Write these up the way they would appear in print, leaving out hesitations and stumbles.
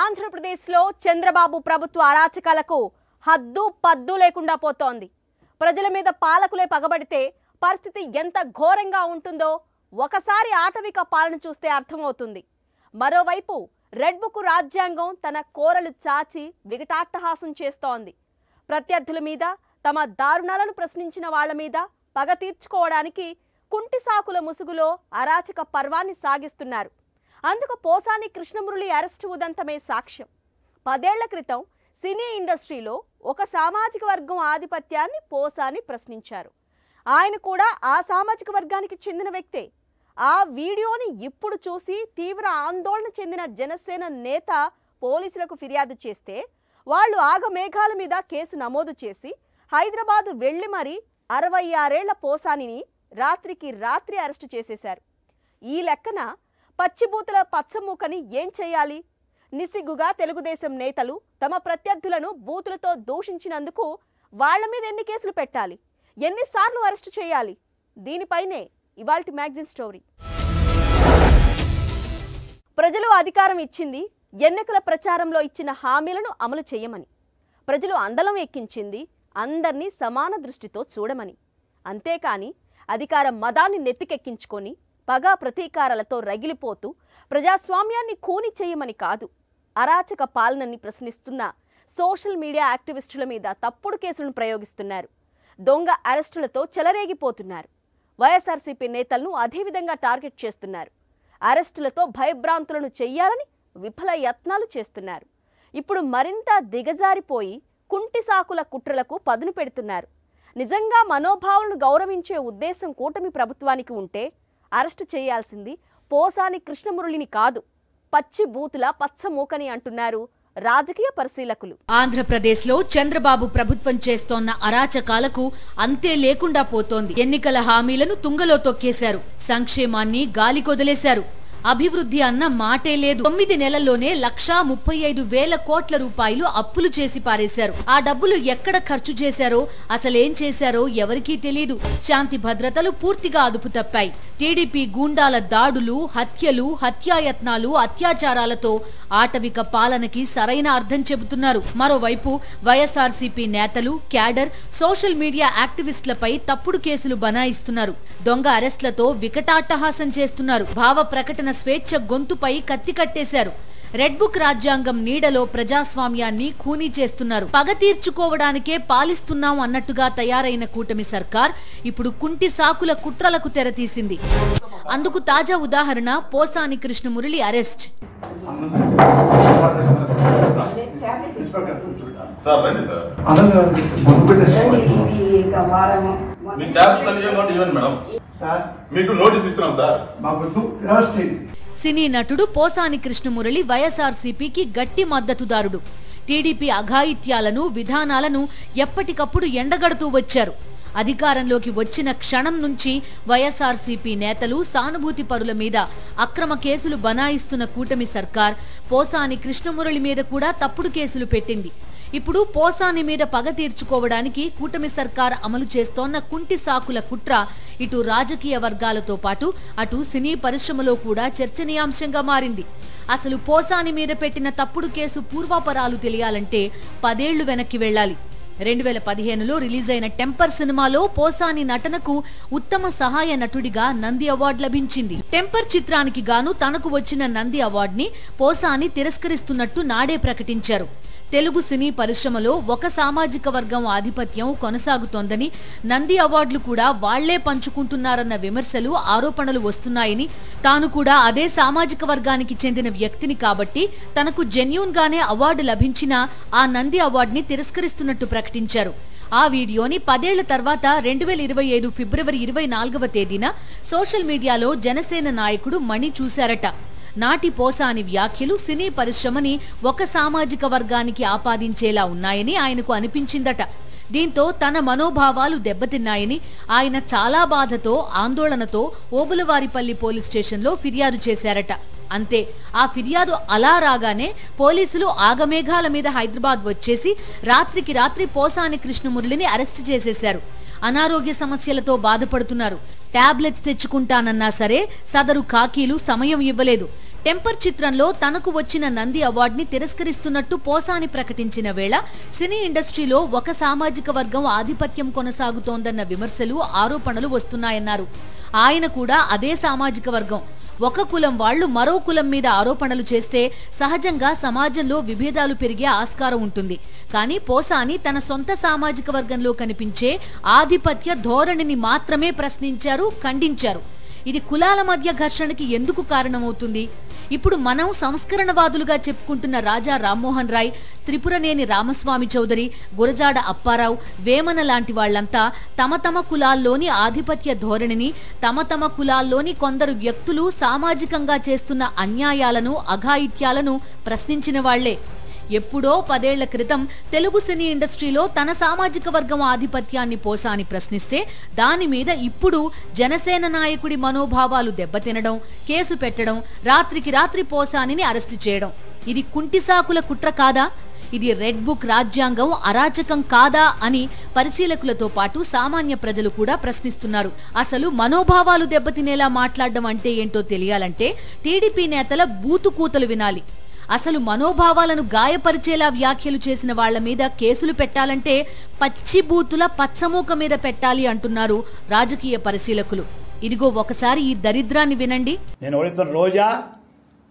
ఆంధ్రప్రదేశ్లో చంద్రబాబు ప్రభుత్వ అరాచకాలకు హద్దు పద్దు లేకుండా పోతోంది. ప్రజల మీద పాలకులే పగబడితే పరిస్థితి ఎంత ఘోరంగా ఉంటుందో ఒకసారి ఆటవిక పాలన చూస్తే అర్థమవుతుంది. మరోవైపు రెడ్ బుక్ రాజ్యాంగం తన కోరలు చాచి వికటాట్టహాసం చేస్తోంది. ప్రత్యర్థుల మీద, తమ దారుణాలను ప్రశ్నించిన వాళ్ల మీద పగ తీర్చుకోవడానికి కుంటి సాకుల ముసుగులో అరాచక పర్వాన్ని సాగిస్తున్నారు. అందుకు పోసాని కృష్ణమురళి అరెస్టు ఉదంతమే సాక్ష్యం. 10 ఏళ్ల క్రితం సినీ ఇండస్ట్రీలో ఒక సామాజిక వర్గం ఆధిపత్యాన్ని పోసాని ప్రశ్నించారు. ఆయన కూడా ఆ సామాజిక వర్గానికి చెందిన వ్యక్తే. ఆ వీడియోని ఇప్పుడు చూసి తీవ్ర ఆందోళన చెందిన జనసేన నేత పోలీసులకు ఫిర్యాదు చేస్తే వాళ్ళు ఆగమేఘాల మీద కేసు నమోదు చేసి హైదరాబాద్ వెళ్లి మరీ 66 ఏళ్ల పోసానిని రాత్రికి రాత్రి అరెస్టు చేసేశారు. ఈ లెక్కన పచ్చిబూతుల పచ్చమూకని ఏం చేయాలి? నిసిగ్గుగా తెలుగుదేశం నేతలు తమ ప్రత్యర్థులను బూతులతో దూషించినందుకు వాళ్ల మీద ఎన్ని కేసులు పెట్టాలి? ఎన్నిసార్లు అరెస్టు చేయాలి? దీనిపైనే ఇవాల్టి మ్యాగజైన్ స్టోరీ. ప్రజలు అధికారం ఇచ్చింది ఎన్నికల ప్రచారంలో ఇచ్చిన హామీలను అమలు చేయమని. ప్రజలు అందలం ఎక్కించింది అందర్నీ సమాన దృష్టితో చూడమని. అంతేకాని అధికార మదాన్ని నెత్తికెక్కించుకొని పగా ప్రతీకారాలతో రగిలిపోతూ ప్రజాస్వామ్యాన్ని కూని చేయమని కాదు. అరాచక పాలనని ప్రశ్నిస్తున్న సోషల్ మీడియా యాక్టివిస్టుల మీద తప్పుడు కేసులను ప్రయోగిస్తున్నారు. దొంగ అరెస్టులతో చెలరేగిపోతున్నారు. వైఎస్ఆర్సీపీ నేతలను అదేవిధంగా టార్గెట్ చేస్తున్నారు. అరెస్టులతో భయభ్రాంతులను చెయ్యాలని విఫల యత్నాలు చేస్తున్నారు. ఇప్పుడు మరింత దిగజారిపోయి కుంటి సాకుల కుట్రలకు పదును పెడుతున్నారు. నిజంగా మనోభావాలను గౌరవించే ఉద్దేశం కూటమి ప్రభుత్వానికి ఉంటే అరెస్టు చేయాల్సింది పోసాని కృష్ణమురళిని కాదు, పచ్చి బూతుల పచ్చమూకని అంటున్నారు రాజకీయ పరిశీలకులు. ఆంధ్రప్రదేశ్లో చంద్రబాబు ప్రభుత్వం చేస్తోన్న అరాచకాలకు అంతే లేకుండా పోతోంది. ఎన్నికల హామీలను తుంగలో తొక్కేశారు. సంక్షేమాన్ని గాలికొదిలేశారు. అభివృద్ధి అన్న మాటే లేదు. 9 నెలల్లోనే 1,35,000 కోట్ల రూపాయలు అప్పులు చేసి పారేశారు. ఆ డబ్బులు ఎక్కడ ఖర్చు చేశారో, అసలేం చేశారో ఎవరికీ తెలీదు. శాంతి భద్రతలు పూర్తిగా అదుపు తప్పాయి. టీడీపీ గూండాల దాడులు, హత్యలు, హత్యాయత్నాలు, అత్యాచారాలతో ఆటవిక పాలనకి సరైన అర్థం చెబుతున్నారు. మరోవైపు వైఎస్ఆర్సీపీ నేతలు, క్యాడర్, సోషల్ మీడియా యాక్టివిస్టులపై తప్పుడు కేసులు బనాయిస్తున్నారు. దొంగ అరెస్టులతో వికటాట్టహాసం చేస్తున్నారు. భావ ప్రకటన స్వేచ్ఛ గొంతుపై కత్తి కట్టేశారు. రెడ్ బుక్ రాజ్యాంగం నీడలో ప్రజాస్వామ్యాన్ని ఖూనీ చేస్తున్నారు. పగ తీర్చుకోవడానికే పాలిస్తున్నాం అన్నట్టుగా తయారైన కూటమి సర్కార్ ఇప్పుడు కుంటి సాకుల కుట్రలకు తెరతీసింది. అందుకు తాజా ఉదాహరణ పోసాని కృష్ణమురళి అరెస్ట్. సినీ నటుడు పోసాని కృష్ణమురళి వైఎస్ఆర్సీపీకి గట్టి మద్దతుదారుడు. టీడీపీ అఘాయిత్యాలను, విధానాలను ఎప్పటికప్పుడు ఎండగడుతూ వచ్చారు. అధికారంలోకి వచ్చిన క్షణం నుంచి వైఎస్ఆర్సీపీ నేతలు, సానుభూతి పరుల మీద అక్రమ కేసులు బనాయిస్తున్న కూటమి సర్కార్ పోసాని కృష్ణమురళి మీద కూడా తప్పుడు కేసులు పెట్టింది. ఇప్పుడు పోసాని మీద పగ తీర్చుకోవడానికి కూటమి సర్కార్ అమలు చేస్తోన్న కుంటి సాకుల కుట్ర ఇటు రాజకీయ వర్గాలతో పాటు అటు సినీ పరిశ్రమలో కూడా చర్చనీయాంశంగా మారింది. అసలు పోసాని మీద పెట్టిన తప్పుడు కేసు పూర్వాపరాలు తెలియాలంటే 10 ఏళ్లు వెనక్కి వెళ్లాలి. 2015లో రిలీజ్ అయిన టెంపర్ సినిమాలో పోసాని నటనకు ఉత్తమ సహాయ నటుడిగా నంది అవార్డు లభించింది. టెంపర్ చిత్రానికి గాను తనకు వచ్చిన నంది అవార్డుని పోసాని తిరస్కరిస్తున్నట్టు నాడే ప్రకటించారు. తెలుగు సినీ పరిశ్రమలో ఒక సామాజిక వర్గం ఆధిపత్యం కొనసాగుతోందని, నంది అవార్డులు కూడా వాళ్లే పంచుకుంటున్నారన్న విమర్శలు, ఆరోపణలు వస్తున్నాయని, తాను కూడా అదే సామాజిక వర్గానికి చెందిన వ్యక్తిని కాబట్టి తనకు జెన్యూన్ గానే అవార్డు లభించినా ఆ నంది అవార్డుని తిరస్కరిస్తున్నట్టు ప్రకటించారు. ఆ వీడియోని 10 ఏళ్ల తర్వాత 2025 ఫిబ్రవరి 24వ తేదీన సోషల్ మీడియాలో జనసేన నాయకుడు మణి చూశారట. నాటి పోసాని వ్యాఖ్యలు సినీ పరిశ్రమని ఒక సామాజిక వర్గానికి ఆపాదించేలా ఉన్నాయని ఆయనకు అనిపించిందట. దీంతో తన మనోభావాలు దెబ్బతిన్నాయని ఆయన చాలా బాధతో, ఆందోళనతో ఓబులవారిపల్లి పోలీస్ స్టేషన్లో ఫిర్యాదు చేశారట. అంతే, ఆ ఫిర్యాదు అలా రాగానే పోలీసులు ఆగమేఘాల మీద హైదరాబాద్ వచ్చేసి రాత్రికి రాత్రి పోసాని కృష్ణమురళిని అరెస్టు చేసేశారు. అనారోగ్య సమస్యలతో బాధపడుతున్నారు. టాబ్లెట్స్ తెచ్చుకుంటానన్నా సరే సదరు కాకీలు సమయం ఇవ్వలేదు. టెంపర్ చిత్రంలో తనకు వచ్చిన నంది అవార్డుని తిరస్కరిస్తున్నట్టు పోసాని ప్రకటించిన వేళ సినీ ఇండస్ట్రీలో ఒక సామాజిక వర్గం ఆధిపత్యం కొనసాగుతోందన్న విమర్శలు ఆరోపణలు వస్తున్నాయన్నారు. ఆయన కూడా అదే సామాజిక వర్గం. ఒక కులం వాళ్లు మరో కులం మీద ఆరోపణలు చేస్తే సహజంగా సమాజంలో విభేదాలు పెరిగే ఆస్కారం ఉంటుంది. కానీ పోసాని తన సొంత సామాజిక వర్గంలో కనిపించే ఆధిపత్య ధోరణిని మాత్రమే ప్రశ్నించారు, ఖండించారు. ఇది కులాల మధ్య ఘర్షణకి ఎందుకు కారణమవుతుంది? ఇప్పుడు మనం సంస్కరణవాదులుగా చెప్పుకుంటున్న రాజా రామ్మోహన్ రాయ్, త్రిపురనేని రామస్వామి చౌదరి, గురజాడ అప్పారావు, వేమన లాంటి వాళ్లంతా తమ తమ కులాల్లోని ఆధిపత్య ధోరణిని, తమ కులాల్లోని కొందరు వ్యక్తులు సామాజికంగా చేస్తున్న అన్యాయాలను, అఘాయిత్యాలను ప్రశ్నించిన వాళ్లే. ఎప్పుడో 10 ఏళ్ల క్రితం తెలుగు సినీ ఇండస్ట్రీలో తన సామాజిక వర్గం ఆధిపత్యాన్ని పోసాని ప్రశ్నిస్తే దాని మీద ఇప్పుడు జనసేన నాయకుడి మనోభావాలు దెబ్బతినడం, కేసు పెట్టడం, రాత్రికి రాత్రి పోసానిని అరెస్టు చేయడం ఇది కుంటిసాకుల కుట్ర కాదా? ఇది రెడ్ బుక్ రాజ్యాంగం అరాచకం కాదా అని పరిశీలకులతో పాటు సామాన్య ప్రజలు కూడా ప్రశ్నిస్తున్నారు. అసలు మనోభావాలు దెబ్బతినేలా మాట్లాడడం అంటే ఏంటో తెలియాలంటే టీడీపీ నేతల బూతు కూతలు వినాలి. అసలు మనోభావాలను గాయపరిచేలా వ్యాఖ్యలు చేసిన వాళ్ల మీద కేసులు పెట్టాలంటే పచ్చి బూతుల పచ్చమూక మీద పెట్టాలి అంటున్నారు రాజకీయ పరిశీలకులు. ఇదిగో ఒకసారి ఈ దరిద్రాన్ని వినండి. నేను అడుగుతున్న రోజా,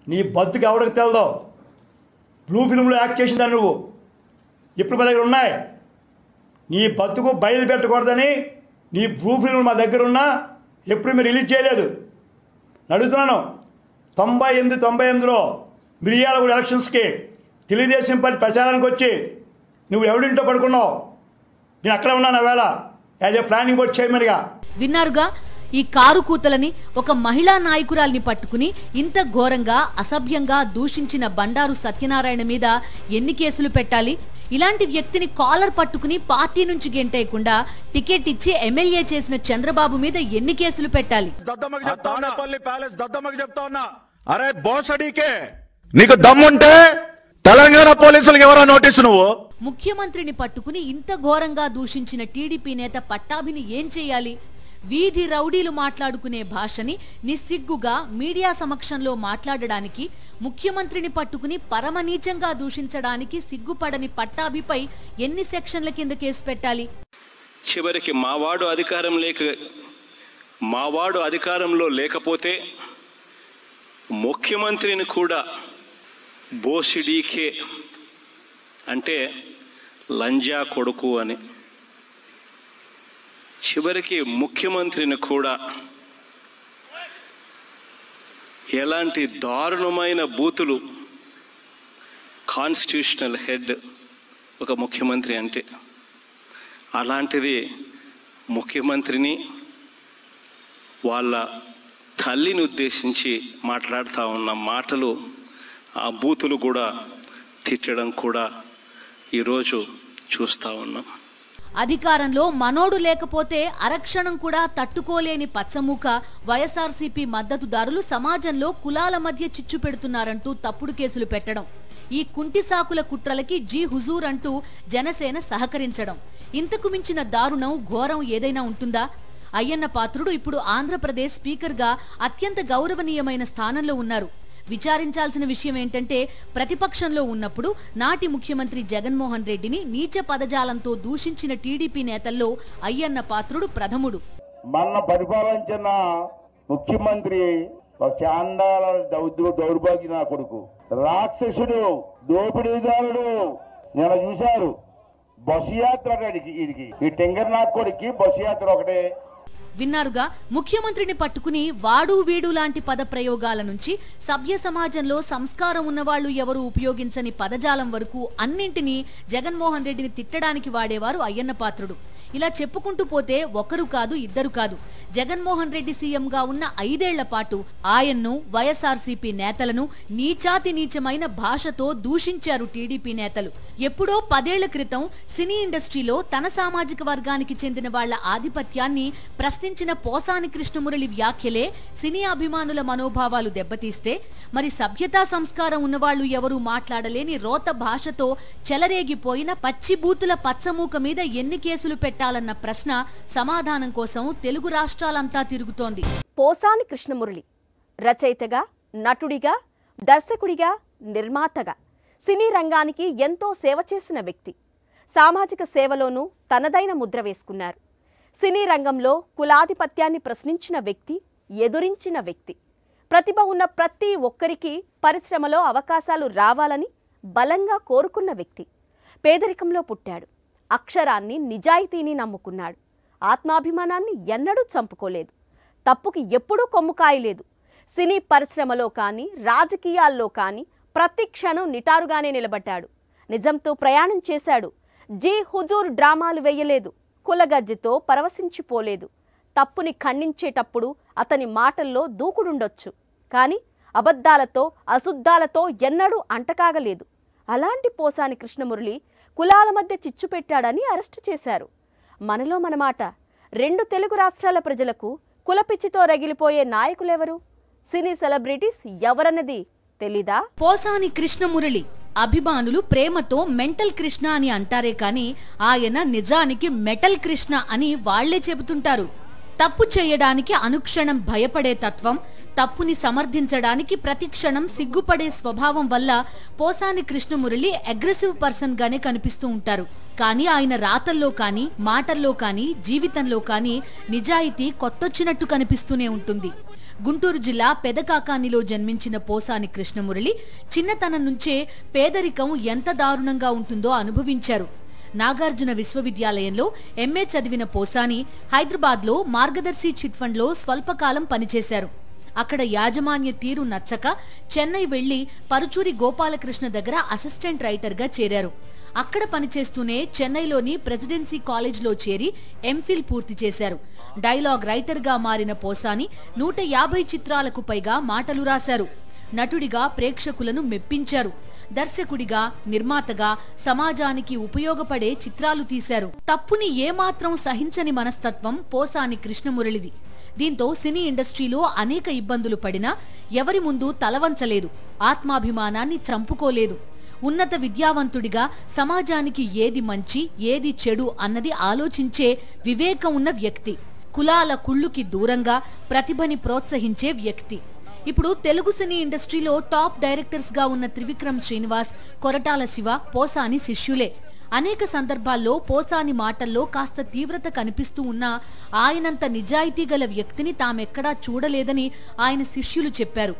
నీ బతుకు ఎవరికి తెలదో? బ్లూ ఫిల్మ్లో యాక్ట్ చేసిందా నువ్వు? ఇప్పుడు మా దగ్గర ఉన్నాయి. నీ బతుకు బయలు పెట్టకూడదని నీ బ్లూ ఫిల్మ్ మా దగ్గర ఉన్నా ఎప్పుడు మీరు రిలీజ్ చేయలేదు. అడుగుతున్నాను. 98లో మిర్యాలగూడ ఎలక్షన్స్కి తెలుగుదేశం పార్టీ ప్రచారానికి వచ్చి నువ్వు ఎవడింటో పడుకున్నావు. నేను అక్కడ ఉన్నాను వేళ యాజ్ ఏ ప్లానింగ్ బోర్డ్ చైర్మన్గా. విన్నారుగా ఈ కారు కూతలని. ఒక మహిళా నాయకురాల్ని పట్టుకుని ఇంత ఘోరంగా అసభ్యంగా దూషించిన బండారు సత్యనారాయణ మీద ఎన్ని కేసులు పెట్టాలి? ఇలాంటి వ్యక్తిని కాలర్ పట్టుకుని పార్టీ నుంచి గెంటేయకుండా టికెట్ ఇచ్చి ఎమ్మెల్యే చేసిన చంద్రబాబు మీద ఎన్ని కేసులు పెట్టాలి? అరే బోసడీకే నీకు దమ్ముంటే తెలంగాణ పోలీసులకు ఎవరో నోటీసు నువ్వు. ముఖ్యమంత్రిని పట్టుకుని ఇంత ఘోరంగా దూషించిన టీడీపీ నేత పట్టాభిని ఏం చేయాలి? వీధి రౌడీలు మాట్లాడుకునే భాషని నిస్సిగ్గుగా మీడియా సమక్షంలో మాట్లాడడానికి, ముఖ్యమంత్రిని పట్టుకుని పరమనీచంగా దూషించడానికి సిగ్గుపడని పట్టాభిపై ఎన్ని సెక్షన్ల కింద కేసు పెట్టాలి? చివరికి మావాడు అధికారంలో లేకపోతే ముఖ్యమంత్రిని కూడా బోసిడీకే అంటే లంజా కొడుకు అని, చివరికి ముఖ్యమంత్రిని కూడా ఎలాంటి దారుణమైన బూతులు, కాన్స్టిట్యూషనల్ హెడ్ ఒక ముఖ్యమంత్రి అంటే, అలాంటిది ముఖ్యమంత్రిని వాళ్ళ తల్లిని ఉద్దేశించి మాట్లాడుతూ ఉన్న మాటలు, ఆ బూతులు కూడా తిట్టడం కూడా ఈరోజు చూస్తూ ఉన్నాం. అధికారంలో మనోడు లేకపోతే అరక్షణం కూడా తట్టుకోలేని పచ్చమూక వైఎస్ఆర్సీపీ మద్దతుదారులు సమాజంలో కులాల మధ్య చిచ్చు పెడుతున్నారంటూ తప్పుడు కేసులు పెట్టడం, ఈ కుంటిసాకుల కుట్రలకి జీ హుజూర్ అంటూ జనసేన సహకరించడం, ఇంతకు మించిన దారుణం, ఘోరం ఏదైనా ఉంటుందా? అయ్యన్న పాత్రుడు ఇప్పుడు ఆంధ్రప్రదేశ్ స్పీకర్గా అత్యంత గౌరవనీయమైన స్థానంలో ఉన్నారు. విచారించాల్సిన విషయం ఏంటంటే ప్రతిపక్షంలో ఉన్నప్పుడు నాటి ముఖ్యమంత్రి జగన్మోహన్ రెడ్డిని నీచ పదజాలంతో దూషించిన టీడీపీ నేతల్లో అయ్యన్న పాత్రుడు ప్రథముడు. మన పరిపాలించిన ముఖ్యమంత్రి ఒక చాండాల దౌర్భాగ్య నా కొడుకు, రాక్షసుడు, దోపిడీదారుడు. నేను చూశారు బస్సు యాత్ర వీడికి, ఈ టెంగర్నాథ్ కొడుకి బస్సు యాత్ర ఒకటే. విన్నారుగా, ముఖ్యమంత్రిని పట్టుకుని వాడు వీడు లాంటి పద ప్రయోగాల నుంచి సభ్య సమాజంలో సంస్కారం ఉన్నవాళ్లు ఎవరు ఉపయోగించని పదజాలం వరకు అన్నింటినీ జగన్మోహన్ రెడ్డిని తిట్టడానికి వాడేవారు అయ్యన్న పాత్రుడు. ఇలా చెప్పుకుంటూ పోతే ఒకరు కాదు, ఇద్దరు కాదు, జగన్మోహన్ రెడ్డి సీఎంగా ఉన్న 5 ఏళ్ల పాటు ఆయన్ను, వైఎస్ఆర్సీపీ నేతలను నీచాతి నీచమైన భాషతో దూషించారు టీడీపీ నేతలు. ఎప్పుడో 10 ఏళ్ల క్రితం సినీ ఇండస్ట్రీలో తన సామాజిక వర్గానికి చెందిన వాళ్ల ఆధిపత్యాన్ని ప్రశ్నించిన పోసాని కృష్ణమురళి వ్యాఖ్యలే సినీ అభిమానుల మనోభావాలు దెబ్బతీస్తే, మరి సభ్యతా సంస్కారం ఉన్నవాళ్లు ఎవరూ మాట్లాడలేని రోత భాషతో చెలరేగిపోయిన పచ్చిబూతుల పచ్చమూక మీద ఎన్ని కేసులు పెట్టాలన్న ప్రశ్న సమాధానం కోసం తెలుగు రాష్ట్రాలంతా తిరుగుతోంది. పోసాని కృష్ణమురళి రచయితగా, నటుడిగా, దర్శకుడిగా, నిర్మాతగా సినీ రంగానికి ఎంతో సేవ చేసిన వ్యక్తి. సామాజిక సేవలోనూ తనదైన ముద్ర వేసుకున్నారు. సినీ రంగంలో కులాధిపత్యాన్ని ప్రశ్నించిన వ్యక్తి, ఎదురించిన వ్యక్తి. ప్రతిభ ఉన్న ప్రతి ఒక్కరికి పరిశ్రమలో అవకాశాలు రావాలని బలంగా కోరుకున్న వ్యక్తి. పేదరికంలో పుట్టాడు. అక్షరాన్ని, నిజాయితీని నమ్ముకున్నాడు. ఆత్మాభిమానాన్ని ఎన్నడూ చంపుకోలేదు. తప్పుకి ఎప్పుడూ కొమ్ము కాయలేదు. సినీ పరిశ్రమలో కానీ, రాజకీయాల్లో కానీ ప్రతి క్షణం నిటారుగానే నిలబడ్డాడు. నిజంతో ప్రయాణం చేశాడు. జీ హుజూర్ డ్రామాలు వేయలేదు. కులగజ్జితో పరవశించిపోలేదు. తప్పుని ఖండించేటప్పుడు అతని మాటల్లో దూకుడుండొచ్చు, కానీ అబద్ధాలతో, అశుద్ధాలతో ఎన్నడూ అంటకాగలేదు. అలాంటి పోసాని కృష్ణమురళి కులాల మధ్య చిచ్చు పెట్టాడని అరెస్టు చేశారు. మనలో మన మాట. 2 తెలుగు రాష్ట్రాల ప్రజలకు కులపిచ్చితో రగిలిపోయే నాయకులెవరు? సినీ సెలబ్రిటీస్ ఎవరన్నది తెలీదా? పోసాని కృష్ణమురళి అభిమానులు ప్రేమతో మెంటల్ కృష్ణ అని అంటారే కానీ ఆయన నిజానికి మెటల్ కృష్ణ అని వాళ్లే చెబుతుంటారు. తప్పు చేయడానికి అనుక్షణం భయపడే తత్వం, తప్పుని సమర్థించడానికి ప్రతిక్షణం సిగ్గుపడే స్వభావం వల్ల పోసాని కృష్ణమురళి అగ్రెసివ్ పర్సన్ గానే కనిపిస్తూ ఉంటారు. కానీ ఆయన రాతల్లో కానీ, మాటల్లో కానీ, జీవితంలో కానీ నిజాయితీ కొట్టొచ్చినట్టు కనిపిస్తూనే ఉంటుంది. గుంటూరు జిల్లా పెదకాకానిలో జన్మించిన పోసాని కృష్ణమురళి చిన్నతనం నుంచే పేదరికం ఎంత దారుణంగా ఉంటుందో అనుభవించారు. నాగార్జున విశ్వవిద్యాలయంలో ఎంఏ చదివిన పోసాని హైదరాబాద్లో మార్గదర్శి చిట్ ఫండ్లో స్వల్పకాలం పనిచేశారు. అక్కడ యాజమాన్య తీరు నచ్చక చెన్నై వెళ్లి పరుచూరి గోపాలకృష్ణ దగ్గర అసిస్టెంట్ రైటర్గా చేరారు. అక్కడ పనిచేస్తూనే చెన్నైలోని ప్రెసిడెన్సీ కాలేజ్లో చేరి ఎంఫిల్ పూర్తి చేశారు. డైలాగ్ రైటర్గా మారిన పోసాని 150 చిత్రాలకు పైగా మాటలు రాశారు. నటుడిగా ప్రేక్షకులను మెప్పించారు. దర్శకుడిగా, నిర్మాతగా సమాజానికి ఉపయోగపడే చిత్రాలు తీశారు. తప్పుని ఏమాత్రం సహించని మనస్తత్వం పోసాని కృష్ణమురళిది. దీంతో సినీ ఇండస్ట్రీలో అనేక ఇబ్బందులు పడినా ఎవరి ముందు తలవంచలేదు. ఆత్మాభిమానాన్ని చంపుకోలేదు. ఉన్నత విద్యావంతుడిగా సమాజానికి ఏది మంచి, ఏది చెడు అన్నది ఆలోచించే వివేకం ఉన్న వ్యక్తి. కులాల కుళ్ళుకి దూరంగా ప్రతిభని ప్రోత్సహించే వ్యక్తి. ఇప్పుడు తెలుగు సినీ ఇండస్ట్రీలో టాప్ డైరెక్టర్స్ గా ఉన్న త్రివిక్రమ్ శ్రీనివాస్, కొరటాల శివ పోసాని శిష్యులే. అనేక సందర్భాల్లో పోసాని మాటల్లో కాస్త తీవ్రత కనిపిస్తూ ఉన్నా ఆయనంత నిజాయితీ గల వ్యక్తిని తామెక్కడా చూడలేదని ఆయన శిష్యులు చెప్పారు.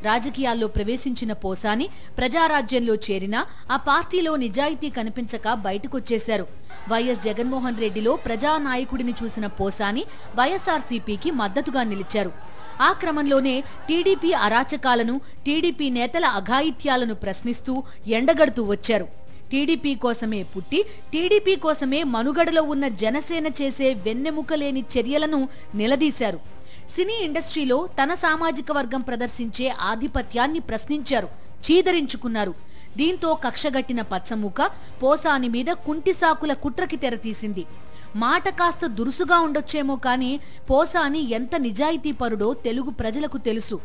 రాజకీయాల్లో ప్రవేశించిన పోసాని ప్రజారాజ్యంలో చేరినా ఆ పార్టీలో నిజాయితీ కనిపించక బయటకొచ్చేశారు. వైఎస్ జగన్మోహన్ రెడ్డిలో ప్రజానాయకుడిని చూసిన పోసాని వైఎస్ఆర్సీపీకి మద్దతుగా నిలిచారు. ఆ క్రమంలోనే టీడీపీ అరాచకాలను, టీడీపీ నేతల అఘాయిత్యాలను ప్రశ్నిస్తూ ఎండగడుతూ వచ్చారు. టీడీపీ కోసమే పుట్టి, టీడీపీ కోసమే మనుగడలో ఉన్న జనసేన చేసే వెన్నెముకలేని చర్యలను నిలదీశారు. సినీ ఇండస్ట్రీలో తన సామాజిక వర్గం ప్రదర్శించే ఆధిపత్యాన్ని ప్రశ్నించారు, చీదరించుకున్నారు. దీంతో కక్షగట్టిన పచ్చముక పోసాని మీద కుంటిసాకుల కుట్రకి తెరతీసింది. మాట కాస్త దురుసుగా ఉండొచ్చేమో కానీ పోసాని ఎంత నిజాయితీపరుడో తెలుగు ప్రజలకు తెలుసు.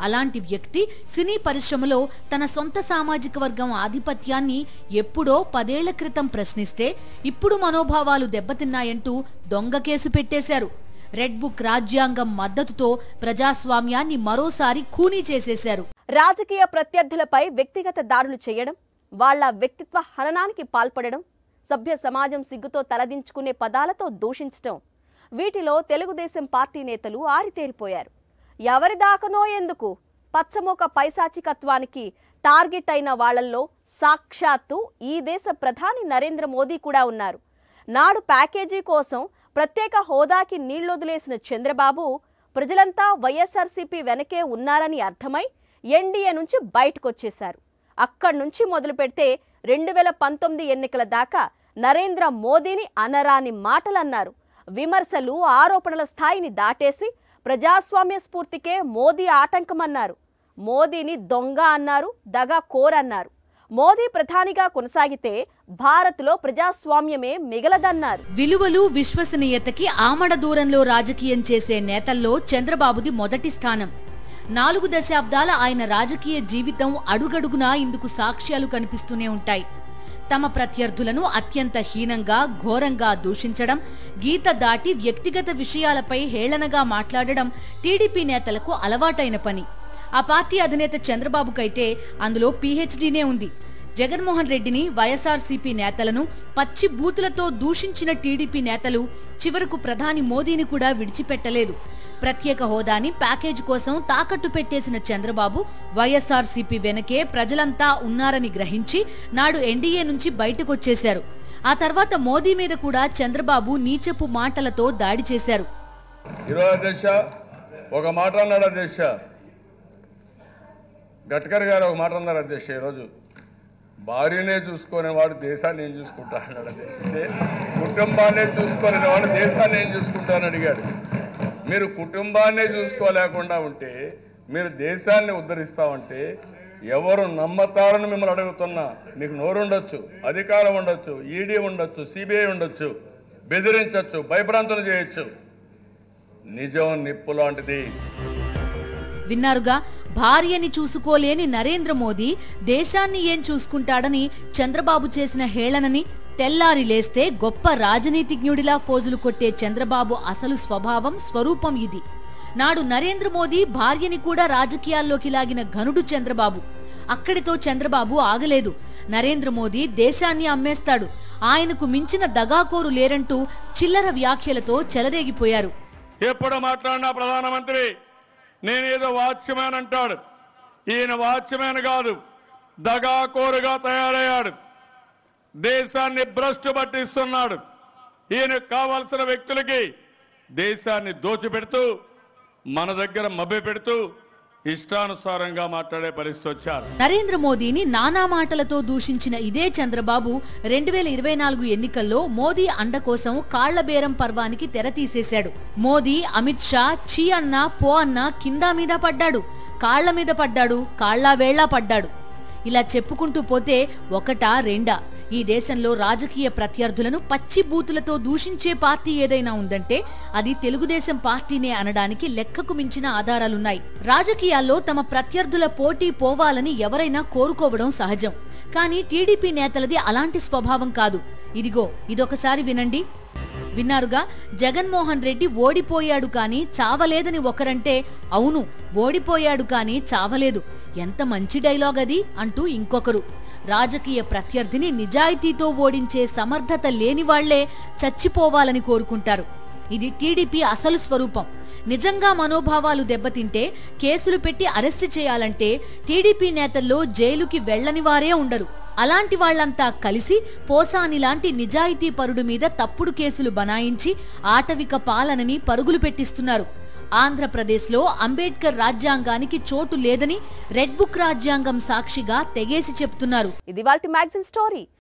అలాంటి వ్యక్తి సినీ పరిశ్రమలో తన సొంత సామాజిక వర్గం ఆధిపత్యాన్ని ఎప్పుడో 10 ఏళ్ల క్రితం ప్రశ్నిస్తే ఇప్పుడు మనోభావాలు దెబ్బతిన్నాయంటూ దొంగ కేసు పెట్టేశారు. రెడ్ బుక్ రాజ్యాంగం మద్దతుతో ప్రజాస్వామ్యాన్ని మరోసారి ఖూనీ చేసేశారు. రాజకీయ ప్రత్యర్థులపై వ్యక్తిగత దాడులు చేయడం, వాళ్ల వ్యక్తిత్వ హననానికి పాల్పడడం, సభ్య సమాజం సిగ్గుతో తలదించుకునే పదాలతో దూషించడం, వీటిలో తెలుగుదేశం పార్టీ నేతలు ఆరితేరిపోయారు. ఎవరిదాకనో ఎందుకు పచ్చమోక పైశాచికత్వానికి టార్గెట్ అయిన వాళ్లల్లో సాక్షాత్తు ఈ దేశ ప్రధాని నరేంద్ర మోదీ కూడా ఉన్నారు. నాడు ప్యాకేజీ కోసం ప్రత్యేక హోదాకి నీళ్లొదిలేసిన చంద్రబాబు ప్రజలంతా వైఎస్ఆర్సీపీ వెనకే ఉన్నారని అర్థమై ఎన్డీఏ నుంచి బయటకొచ్చేశారు. అక్కడి నుంచి మొదలు పెడితే 2019 ఎన్నికల దాకా నరేంద్ర మోదీని అనరాని మాటలన్నారు. విమర్శలు, ఆరోపణల స్థాయిని దాటేసి ప్రజాస్వామ్య స్ఫూర్తికే మోదీ ఆటంకమన్నారు. మోదీని దొంగ అన్నారు, దగా కోరన్నారు. మోదీ ప్రధానిగా కొనసాగితే భారత్లో ప్రజాస్వామ్యమే మిగలదన్నారు. విలువలు, విశ్వసనీయతకి ఆమడ దూరంలో రాజకీయం చేసే నేతల్లో చంద్రబాబుది మొదటి స్థానం. 4 దశాబ్దాల ఆయన రాజకీయ జీవితం అడుగడుగునా ఇందుకు సాక్ష్యాలు కనిపిస్తూనే ఉంటాయి. తమ ప్రత్యర్థులను అత్యంత హీనంగా, ఘోరంగా దూషించడం, గీత దాటి వ్యక్తిగత విషయాలపై హేళనగా మాట్లాడడం టీడీపీ నేతలకు అలవాటైన పని. ఆ పార్టీ అధినేత చంద్రబాబుకైతే అందులో పీహెచ్డీనే ఉంది. జగన్మోహన్ రెడ్డిని, వైఎస్ఆర్సీపీ నేతలను పచ్చి బూతులతో దూషించిన టీడీపీ నేతలు చివరకు ప్రధాని మోదీని కూడా విడిచిపెట్టలేదు. ప్రత్యేక హోదాని ప్యాకేజ్ కోసం తాకట్టు పెట్టేసిన చంద్రబాబు వైఎస్ఆర్సీపీ వెనకే ప్రజలంతా ఉన్నారని గ్రహించి నాడు ఎన్డీఏ నుంచి బయటకొచ్చేశారు. ఆ తర్వాత మోదీ మీద కూడా చంద్రబాబు నీచపు మాటలతో దాడి చేశారు. ఒక మాట అన్నాడు అధ్యక్ష, గడ్కరీ గారు ఒక మాట అన్నారు అధ్యక్ష, ఈరోజు భార్యనే చూసుకునే వాడు దేశాన్ని ఏం చూసుకుంటా అన్నాడు అధ్యక్ష. కుటుంబాన్నే చూసుకునే వాడు దేశాన్ని ఏం చూసుకుంటానని అడిగాడు. మీరు కుటుంబాన్నే చూసుకోలేకుండా ఉంటే మీరు దేశాన్ని ఉద్ధరిస్తామంటే ఎవరు నమ్మతారని మిమ్మల్ని అడుగుతున్నా. మీకు నోరుండొచ్చు, అధికారం ఉండొచ్చు, ఈడీ ఉండొచ్చు, సిబిఐ ఉండొచ్చు, బెదిరించవచ్చు, భయభ్రాంతులు చేయొచ్చు. నిజం నిప్పు లాంటిది. విన్నారుగా, భార్యని చూసుకోలేని నరేంద్ర మోదీ దేశాన్ని ఏం చూసుకుంటాడని చంద్రబాబు చేసిన హేళనని తెల్లారి లేస్తే గొప్ప రాజనీతిజ్ఞుడిలా ఫోజులు కొట్టే చంద్రబాబు అసలు స్వరూపం ఇది. నాడు నరేంద్ర మోదీ భార్యని కూడా రాజకీయాల్లోకి లాగిన ఘనుడు చంద్రబాబు. అక్కడితో చంద్రబాబు ఆగలేదు. నరేంద్ర మోదీ దేశాన్ని అమ్మేస్తాడు, ఆయనకు మించిన దగాకోరు లేరంటూ చిల్లర వ్యాఖ్యలతో చెలరేగిపోయారు. ఎప్పుడు మాట్లాడినా ప్రధానమంత్రి నేనేదో వాచ్మ్యాన్ అంటాడు. ఈయన వాచ్మ్యాన్ కాదు, దగాకోరుగా తయారయ్యాడు. దేశాన్ని భ్రష్టు పట్టిస్తున్నాడు. ఈయనకు కావాల్సిన వ్యక్తులకి దేశాన్ని దోచిపెడుతూ మన దగ్గర మభ్య పెడుతూ ఇష్టానుసారంగా మాట్లాడే పరిస్థితి వచ్చారు. నరేంద్ర మోదీని నానా మాటలతో దూషించిన ఇదే చంద్రబాబు 2024 ఎన్నికల్లో మోదీ అండ కోసం కాళ్ల బేరం పర్వానికి తెర తీసేశాడు. మోదీ, అమిత్ షా చీ అన్నా పో అన్నా కింద మీద పడ్డాడు, కాళ్ల మీద పడ్డాడు, కాళ్లా వేళ్లా పడ్డాడు. ఇలా చెప్పుకుంటూ పోతే ఒకటా రెండా ఈ దేశంలో రాజకీయ ప్రత్యర్థులను పచ్చి బూతులతో దూషించే పార్టీ ఏదైనా ఉందంటే అది తెలుగుదేశం పార్టీనే అనడానికి లెక్కకు మించిన ఆధారాలున్నాయి. రాజకీయాల్లో తమ ప్రత్యర్థుల పోటీ పోవాలని ఎవరైనా కోరుకోవడం సహజం. కానీ టీడీపీ నేతలది అలాంటి స్వభావం కాదు. ఇదిగో ఇదొకసారి వినండి. విన్నారుగా, జగన్మోహన్ రెడ్డి ఓడిపోయాడు కానీ చావలేదని ఒకరంటే, అవును ఓడిపోయాడు కానీ చావలేదు, ఎంత మంచి డైలాగ్ అది అంటూ ఇంకొకరు. రాజకీయ ప్రత్యర్థిని నిజాయితీతో ఓడించే సమర్థత లేని వాళ్లే చచ్చిపోవాలని కోరుకుంటారు. ఇది టీడీపీ అసలు స్వరూపం. నిజంగా మనోభావాలు దెబ్బతింటే కేసులు పెట్టి అరెస్టు చేయాలంటే టీడీపీ నేతల్లో జైలుకి వెళ్లని వారే ఉండరు. అలాంటి వాళ్లంతా కలిసి పోసాని లాంటి నిజాయితీ పరుడు మీద తప్పుడు కేసులు బనాయించి ఆటవిక పాలనని పరుగులు పెట్టిస్తున్నారు. ఆంధ్రప్రదేశ్లో అంబేద్కర్ రాజ్యాంగానికి చోటు లేదని రెడ్ బుక్ రాజ్యాంగం సాక్షిగా తెగేసి చెప్తున్నారు. ఇది వాల్టి మ్యాగజైన్ స్టోరీ.